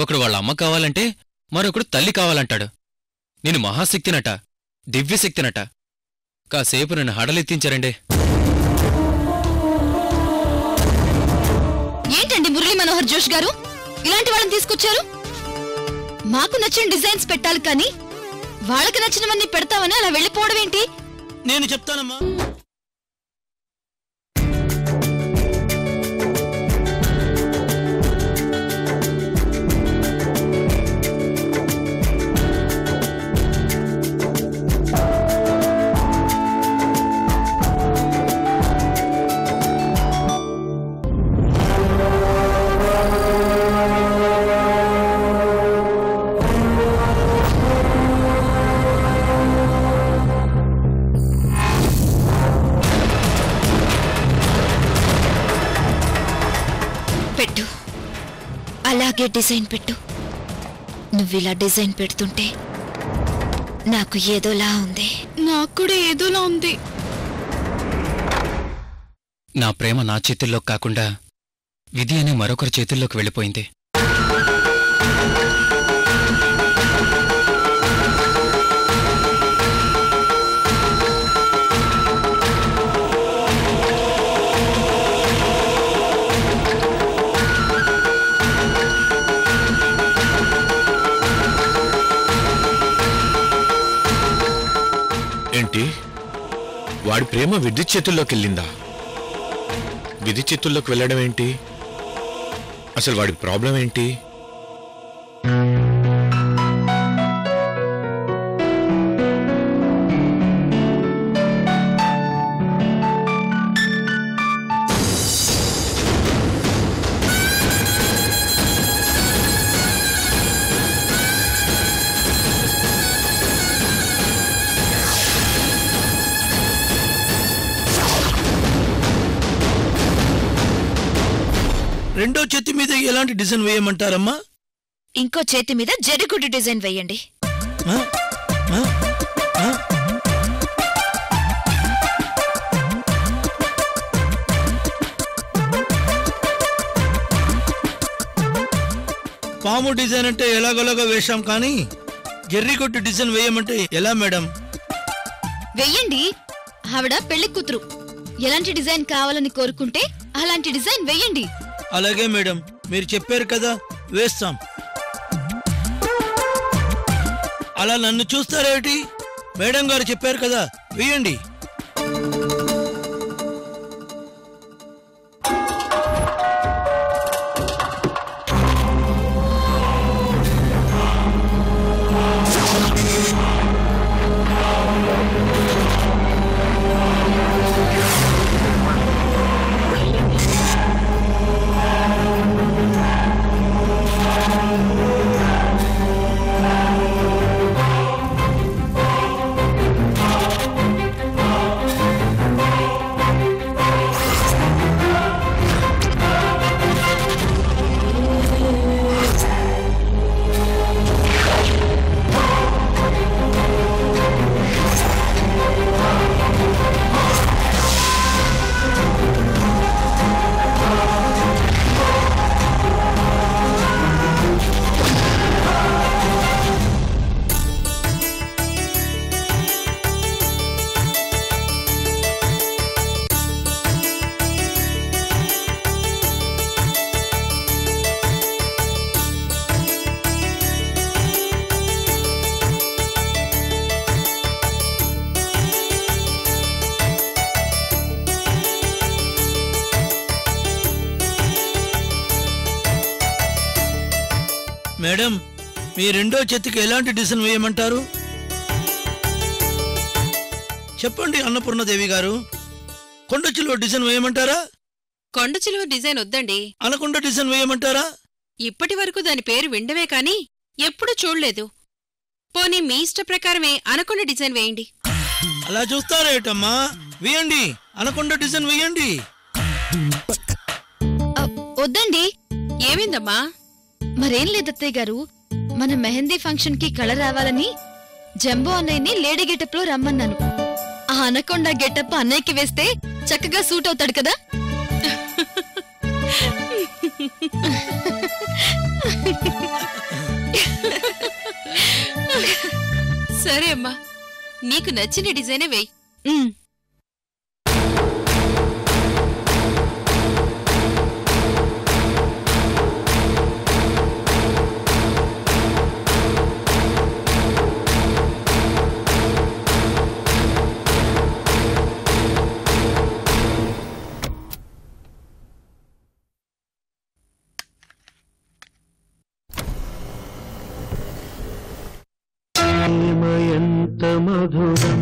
ఒకడు వాళ్ళ అమ్మ కావాలంటే మరొకడు తల్లి కావాలంటాడు. నేను మహాశక్తినట, దివ్యశక్తినట. కాసేపు నన్ను హడలెత్తించారండే. ఏంటండి మురళీ మనోహర్ జోష్ గారు ఇలాంటి వాళ్ళని తీసుకొచ్చారు? మాకు నచ్చిన డిజైన్స్ పెట్టాలి కానీ వాళ్ళకి నచ్చినవన్నీ పెడతామని అలా వెళ్ళిపోవడం ఏంటి? నేను చెప్తానమ్మా. పెట్టు, అలాగే డిజైన్ పెట్టు. నువ్విలా డిజైన్ పెడుతుంటే నాకు ఏదోలా ఉంది. నాకు కూడా ఏదోలా ఉంది. నా ప్రేమ నా చేతుల్లోకి కాకుండా విధి అనే మరొకరి చేతుల్లోకి వెళ్ళిపోయింది. ఏంటి, వాడి ప్రేమ విద్యుత్ చేతుల్లోకి వెళ్ళిందా? విద్యుత్ చేతుల్లోకి వెళ్ళడం ఏంటి? అసలు వాడి ప్రాబ్లం ఏంటి? రెండో చేతి మీద ఎలాంటి డిజైన్ వేయమంటారమ్మా? ఇంకో చేతి మీద జడిగుడ్డు డిజైన్ వేయండి. పాము డిజైన్ అంటే ఎలాగోలాగా వేశాం కానీ జర్రిగొడ్డు డిజైన్ వేయమంటే ఎలా మేడం? వెయ్యండి. ఆవిడ పెళ్లి కూతురు. ఎలాంటి డిజైన్ కావాలని కోరుకుంటే అలాంటి డిజైన్ వెయ్యండి. అలాగే మేడం, మీరు చెప్పారు కదా, వేస్తాం. అలా నన్ను చూస్తారేమిటి? మేడం గారు చెప్పారు కదా, వేయండి. మేడం, మీ రెండో చేతికి ఎలాంటి డిజైన్ వేయమంటారు? చెప్పండి అన్నపూర్ణదేవి గారు. కొండచిలువ డిజైన్ వేయమంటారా? కొండచిలువ డిజైన్ వద్దండి. అనకొండ డిజైన్ వేయమంటారా? ఇప్పటి వరకు దాని పేరు విండమే కాని ఎప్పుడూ చూడలేదు. పోనీ మీ ఇష్ట ప్రకారమే అనకొండ డిజైన్ వేయండి. అలా చూస్తారేటమ్మా, వేయండి, అనకొండ డిజైన్ వేయండి. వద్దండి. ఏమైందమ్మా? మరేం లేదత్తయ్య గారు, మన మెహందీ ఫంక్షన్ కి కళ రావాలని జంబో అన్నయ్యని లేడీ గెటప్ లో రమ్మన్నాను. ఆ అనకొండ గెటప్ అన్నయ్యకి వేస్తే చక్కగా సూట్ అవుతాడు కదా. సరే అమ్మా, నీకు నచ్చిన డిజైనే వేయి. ఎంత మధురం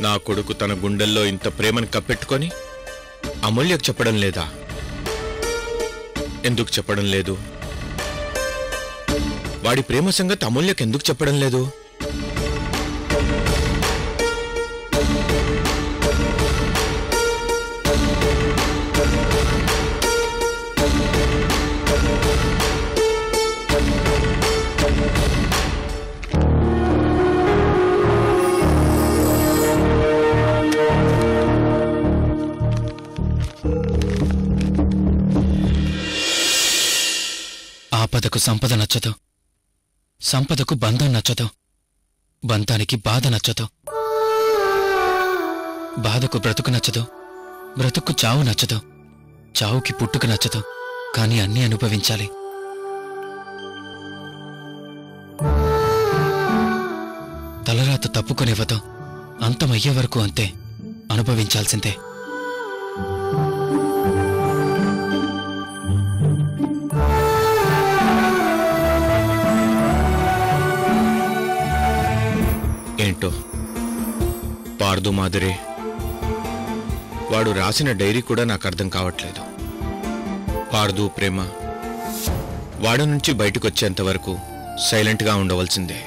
నా కొడుకు తన గుండెల్లో ఇంత ప్రేమను కప్పెట్టుకొని అమూల్యకు చెప్పడం లేదా? ఎందుకు చెప్పడం లేదు? వాడి ప్రేమ సంగతి అమూల్యకు ఎందుకు చెప్పడం లేదు? ఆపదకు సంపద నచ్చదు, సంపదకు బంధం నచ్చదు, బంధానికి బాధ నచ్చదు, బాధకు బ్రతుకు నచ్చదు, బ్రతుకు చావు నచ్చదు, చావుకి పుట్టుక నచ్చదు. కాని అన్నీ అనుభవించాలి. తలరాత తప్పుకొనివ్వదు, అంతమయ్యే వరకు అంతే, అనుభవించాల్సిందే. ఏంటో పార్దు మాదిరే వాడు రాసిన డైరీ కూడా నాకు అర్థం కావట్లేదు. పార్దు ప్రేమ వాడి నుంచి బయటకొచ్చేంత వరకు సైలెంట్గా ఉండవలసిందే.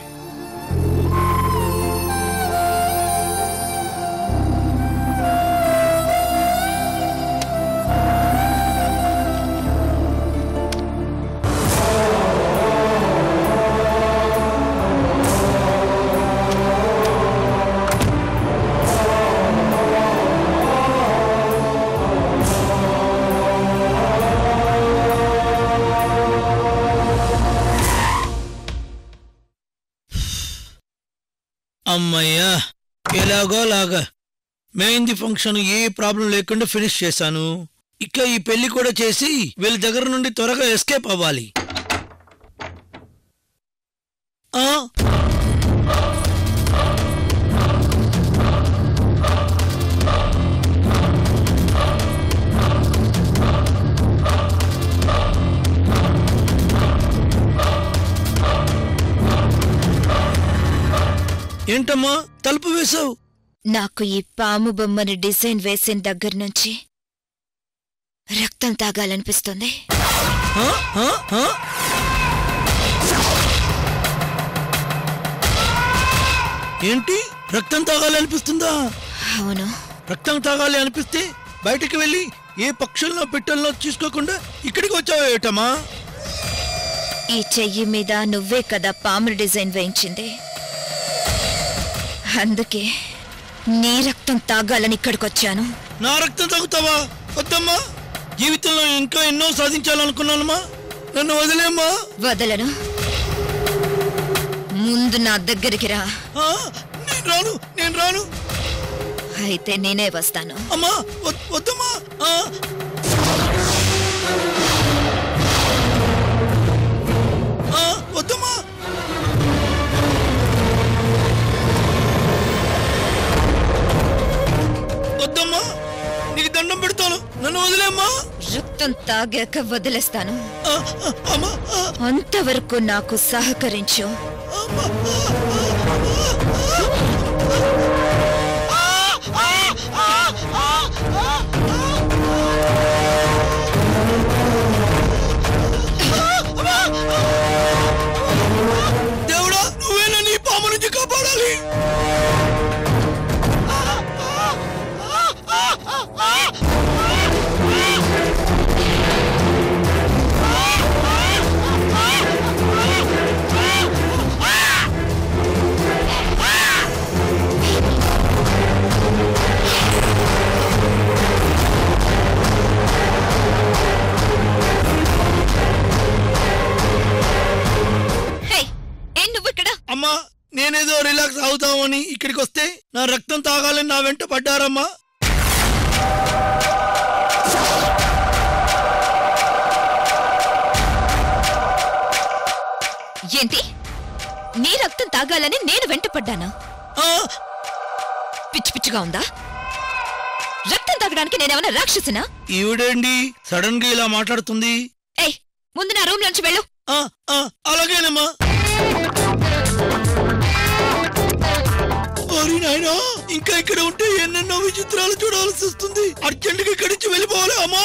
అమ్మయ్యా, ఎలాగోలాగా మెహందీ ఫంక్షన్ ఏ ప్రాబ్లం లేకుండా ఫినిష్ చేశాను. ఇక ఈ పెళ్లి కూడా చేసి వీళ్ళ దగ్గర నుండి త్వరగా ఎస్కేప్ అవ్వాలి. ఏంటమ్మా తలుపు వేశావు? నాకు ఈ పాము బొమ్మని డిజైన్ వేసిన దగ్గర నుంచి రక్తం తాగాలనిపిస్తుంది. ఏంటి, రక్తం తాగాలనిపిస్తుందా? అవును. రక్తం తాగాలి అనిపిస్తే బయటికి వెళ్ళి ఏ పక్షుల్లో పెట్టెల్లో చూసుకోకుండా ఇక్కడికి వచ్చావు ఏటమ్మా? ఈ చెయ్యి మీద నువ్వే కదా పాము డిజైన్ వేయించింది, అందుకే నీ రక్తం తాగాలని ఇక్కడికొచ్చాను. నా రక్తం తాగుతావా? వద్దమ్మా, జీవితంలో ఇంకా ఎన్నో సాధించాలనుకున్నానమ్మా, నన్ను వదిలేమ్మా. వదలను, ముందు నా దగ్గరికి రా. నేను రాను. అయితే నేనే వస్తాను. అమ్మా వద్దమ్మా. వద్దమ్మా. వద్దమ్మా, నీకు దండం పెడతాను, నన్ను వదిలేమ్మా. రక్తం తాగాక వదిలేస్తాను, అంతవరకు నాకు సహకరించు. దేవుడా, నువ్వేనా నీ పాము నుంచి కాపాడాలి. ఇక్కడికి వస్తే నా రక్తం తాగాలని నా వెంట పడ్డారమ్మా. ఏంటి? నీ రక్తం తాగాలని నేను వెంటపడ్డానా? పిచ్చి పిచ్చిగా ఉందా? రక్తం తాగడానికి నేనేమన్నా రాక్షసునా? ఈవిడేండి సడన్ గా ఇలా మాట్లాడుతుంది? ఏయ్, ముందు నా రూమ్ నుంచి వెళ్ళు. అలాగేనమ్మా. నాయనా, ఇంకా ఇక్కడ ఉంటే ఎన్నెన్నో విచిత్రాలు చూడాల్సి వస్తుంది. అర్జెంటుగా ఇక్కడి నుంచి వెళ్ళిపోవాలి అమ్మా.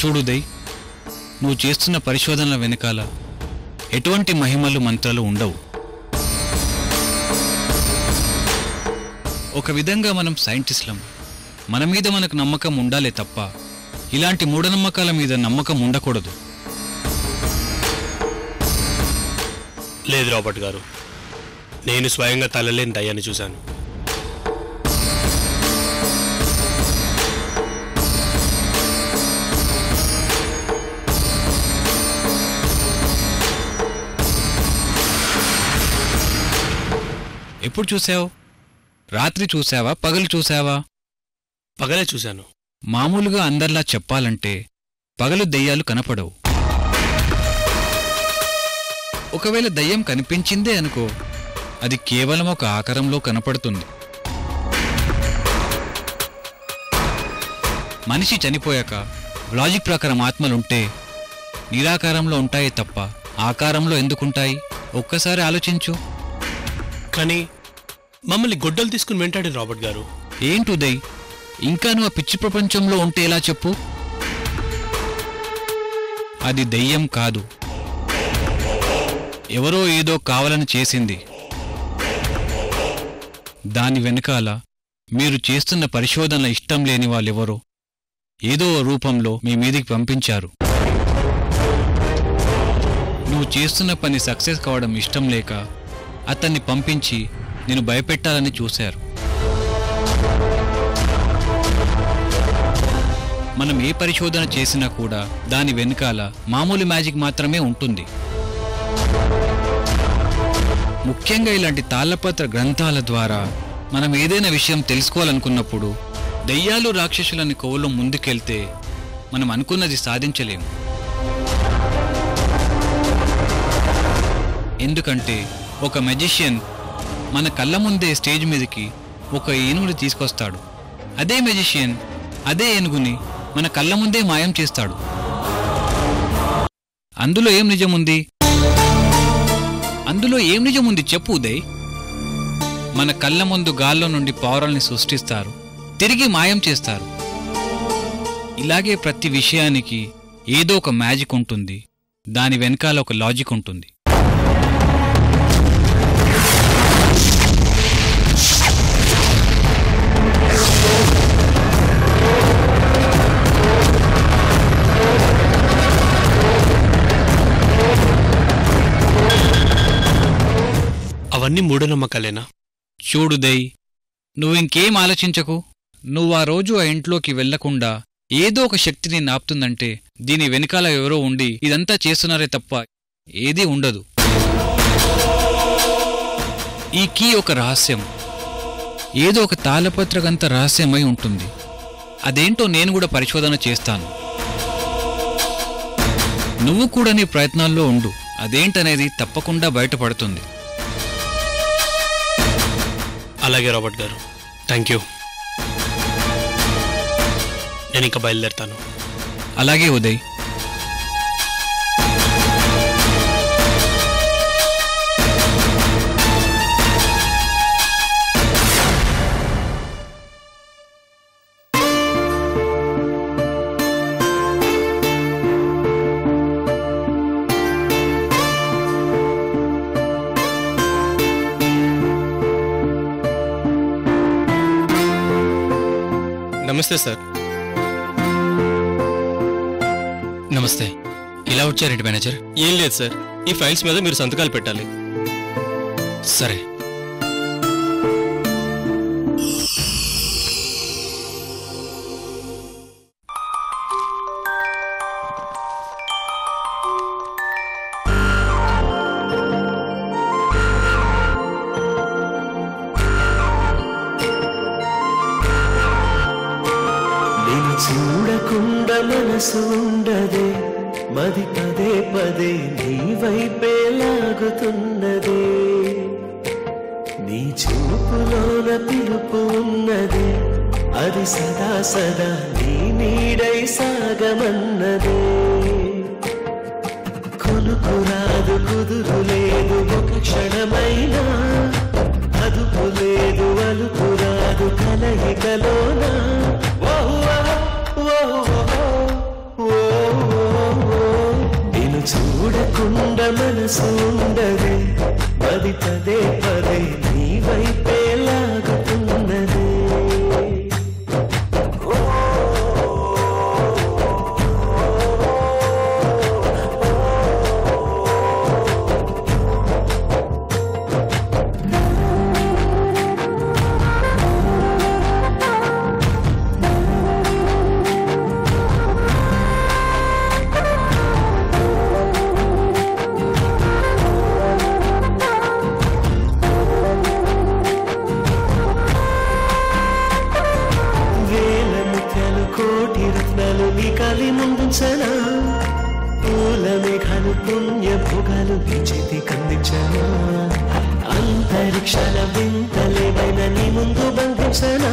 చూడు దై, నువ్వు చేస్తున్న పరిశోధనల వెనకాల ఎటువంటి మహిమలు మంత్రాలు ఉండవు. ఒక విధంగా మనం సైంటిస్టులం. మన మీద మనకు నమ్మకం ఉండాలే తప్ప ఇలాంటి మూఢనమ్మకాల మీద నమ్మకం ఉండకూడదు. లేదు రాబర్ట్ గారు, నేను స్వయంగా తలలేని దయ్యాన్ని చూశాను. ఎప్పుడు చూసావు? రాత్రి చూసావా, పగలు చూసావా? పగలే చూశాను. మామూలుగా అందరిలా చెప్పాలంటే పగలు దెయ్యాలు కనపడవు. ఒకవేళ దయ్యం కనిపించిందే అనుకో, అది కేవలం ఒక ఆకారంలో కనపడుతుంది. మనిషి చనిపోయాక లాజిక్ ప్రకారం ఆత్మలుంటే నిరాకారంలో ఉంటాయే తప్ప ఆకారంలో ఎందుకుంటాయి? ఒక్కసారి ఆలోచించు. కానీ మమ్మల్ని గొడ్డలు తీసుకుని వెంటాడి రాబర్ట్ గారు. ఏంటుదయ్, ఇంకా నువ్వు ఆ పిచ్చి ప్రపంచంలో ఉంటే ఎలా చెప్పు? అది దెయ్యం కాదు, ఎవరో ఏదో కావాలని చేసింది. దాని వెనకాల మీరు చేస్తున్న పరిశోధనల ఇష్టం లేని వాళ్ళెవరో ఏదో రూపంలో మీ మీదికి పంపించారు. నువ్వు చేస్తున్న పని సక్సెస్ కావడం ఇష్టం లేక అతన్ని పంపించి నేను భయపెట్టాలని చూశారు. మనం ఏ పరిశోధన చేసినా కూడా దాని వెనుకాల మామూలు మ్యాజిక్ మాత్రమే ఉంటుంది. ముఖ్యంగా ఇలాంటి తాళపత్ర గ్రంథాల ద్వారా మనం ఏదైనా విషయం తెలుసుకోవాలనుకున్నప్పుడు దెయ్యాలు రాక్షసులని కోవలో ముందుకెళ్తే మనం అనుకున్నది సాధించలేము. ఎందుకంటే ఒక మెజిషియన్ మన కళ్ళ ముందే స్టేజ్ మీదకి ఒక ఏనుగుని తీసుకొస్తాడు. అదే మెజిషియన్ అదే ఏనుగుని మన కళ్ళ ముందే మాయం చేస్తాడు. అందులో ఏం నిజముంది? అందులో ఏం నిజముంది చెప్పు ఉదయ్. మన కళ్ళ ముందు గాల్లో నుండి పావురాల్ని సృష్టిస్తారు, తిరిగి మాయం చేస్తారు. ఇలాగే ప్రతి విషయానికి ఏదో ఒక మ్యాజిక్ ఉంటుంది, దాని వెనకాల ఒక లాజిక్ ఉంటుంది. అవన్నీ మూఢనమ్మకాలేనా? చూడుదయ్, నువ్వింకేం ఆలోచించకు. నువ్వు ఆ రోజు ఆ ఇంట్లోకి వెళ్లకుండా ఏదో ఒక శక్తిని నాపుతుందంటే దీని వెనకాల ఎవరో ఉండి ఇదంతా చేస్తున్నారే తప్ప ఏదీ ఉండదు. ఈ కీ ఒక రహస్యం, ఏదో ఒక తాళపత్రకంత రహస్యమై ఉంటుంది. అదేంటో నేను కూడా పరిశోధన చేస్తాను. నువ్వు కూడా నీ ప్రయత్నాల్లో ఉండు, అదేంటనేది తప్పకుండా బయటపడుతుంది. అలాగే రాబర్ట్ గారు, థ్యాంక్ యూ. నేను ఇంకా బయలుదేరుతాను. అలాగే ఉదయ్. నమస్తే సార్. నమస్తే. ఇలా వచ్చారేంటి మేనేజర్? ఏం లేదు సార్, ఈ ఫైల్స్ మీద మీరు సంతకాలు పెట్టాలి. సరే. చూడకుండా మనసు ఉండదే, మది పదే పదే నీ వైపే లాగుతున్నదే, నీ చూపులోన పిలుపు ఉన్నదే, అది సదా సదా నీ నీడై సాగమన్నదే. కొనుకు రాదు కుదురు లేదు ఒక క్షణమైనా, అదుపు లేదు అలుపు రాదు కలయికలోనా. నేను చూడకుండా మనసు ఉండదే, పది పదే పదే నీ వైపే లాగుతున్నదే. కోటి రత్నాలు నీ కాలి ముందుంచనా, పూల మేఘాలు పుణ్య భోగాలు నీ చేతి కందించనా, అంతరిక్షాల వింతలేవైన నీ ముందు బంధించనా,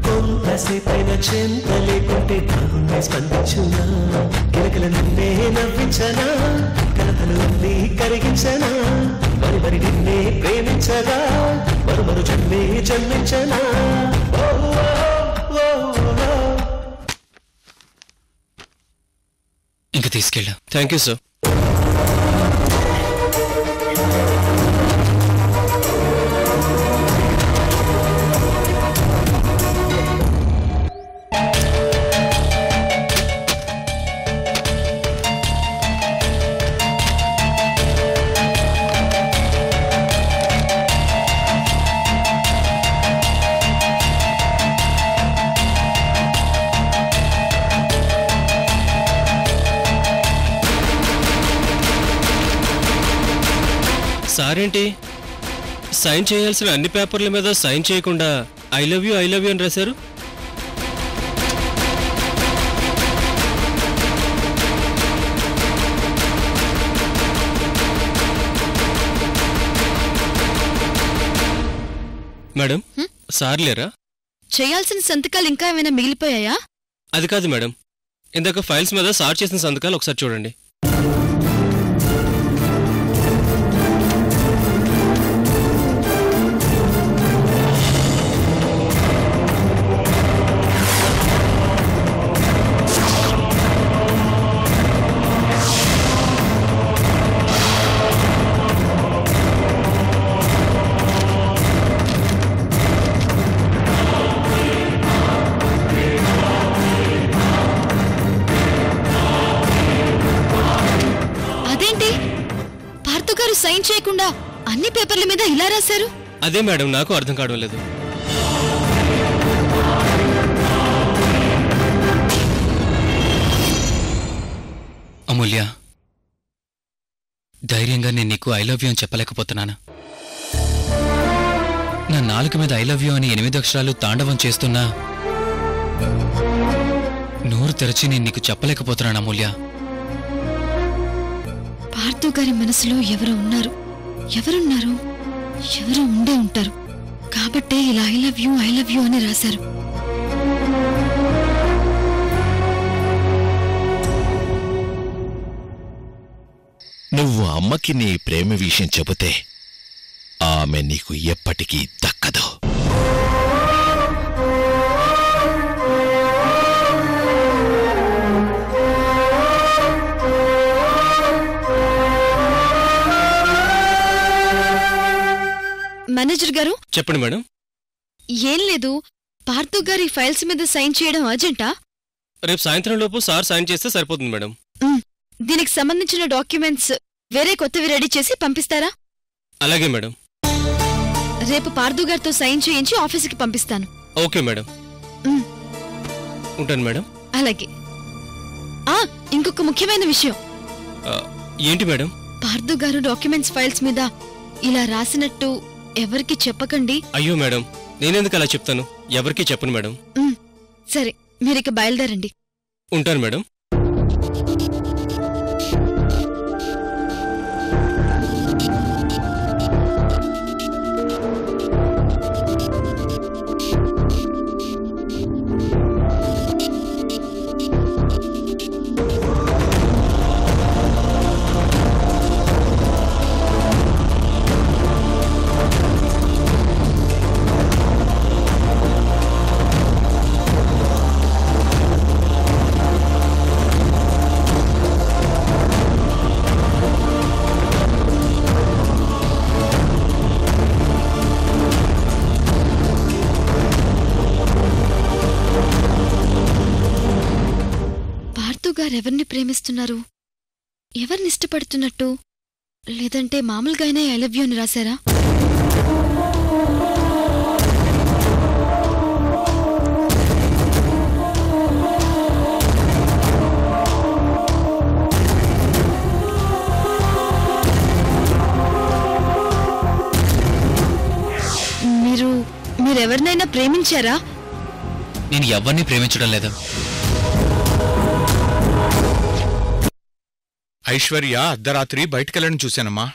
కొంతసేపైన చెంత లేకుంటే బాగుండే స్పందించునా, కిలకిల నిన్నే నవ్వించనా, కలతలు అన్నీ కరిగించనా, మరి మరి నిన్నే ప్రేమించగా మరు మరు జన్మే జన్మించనా. ఇంక తీసుకెళ్ళు. Thank you sir. సారేంటి సైన్ చేయాల్సిన అన్ని పేపర్ల మీద సైన్ చేయకుండా ఐ లవ్ యూ అని రాశారు? మేడం, సార్ లేరా? చేయాల్సిన సంతకాలు ఇంకా ఏమైనా మిగిలిపోయాయా? అది కాదు మేడం, ఇందాక ఫైల్స్ మీద సార్ చేసిన సంతకాలు ఒకసారి చూడండి. సైన్ చేయకుండా అన్ని పేపర్ల మీద ఇలా రాశారు? అదే మేడం నాకు అర్థం కావడం లేదు. అమూల్య, ధైర్యంగా నేను నీకు ఐ లవ్ యూ అని చెప్పలేకపోతున్నాను. నా నాలుక మీద ఐ లవ్ యూ అని 8 అక్షరాలు తాండవం చేస్తున్నా నోరు తెరచి నేను నీకు చెప్పలేకపోతున్నాను అమూల్య. పార్థు గారి మనసులో ఎవరో ఉన్నారు, ఎవరున్నారు, ఎవరో ఉండే ఉంటారు. కాబట్టే ఇలా ఐ లవ్ యూ అని రాశారు. నువ్వు అమ్మకి నీ ప్రేమ విషయం చెబితే ఆమె నీకు ఎప్పటికీ దక్కదు. మేనేజర్ గారు చెప్పండి మేడం. ఏం లేదు, పార్థు గారి ఫైల్స్ మీద సైన్ చేయడం అర్జెంటా? రేపు సాయంత్రం లోపు సార్ సైన్ చేస్తే సరిపోతుంది మేడం. దీనికి సంబంధించిన డాక్యుమెంట్స్ వేరే కొత్తవి రెడీ చేసి పంపిస్తారా? అలాగే మేడం. రేపు పార్దు గారితో సైన్ చేయించి ఆఫీసుకి పంపిస్తాను. Okay madam. ఉమ్, ఉంటాను మేడం. అలాగే. ఇంకొక ముఖ్యమైన విషయం. ఏంటి మేడం? పార్దు గారు డాక్యుమెంట్స్ ఫైల్స్ మీద ఇలా రాసినట్టు ఎవరికి చెప్పకండి. అయ్యో మేడం, నేనెందుకు అలా చెప్తాను? ఎవరికీ చెప్పను మేడం. సరే, మీరిక బయలుదేరండి. ఉంటాను మేడం. ఎవరిని ప్రేమిస్తున్నారు? ఎవరిని ఇష్టపడుతున్నట్టు? లేదంటే మామూలుగానే ఐ లవ్ యూ అని రాశారా? మీరెవరినైనా ప్రేమించారా? నేను ఎవరిని ప్రేమించడం లేదు. ఐశ్వర్య అర్ధరాత్రి బయటకెళ్ళని చూశానమ్మా.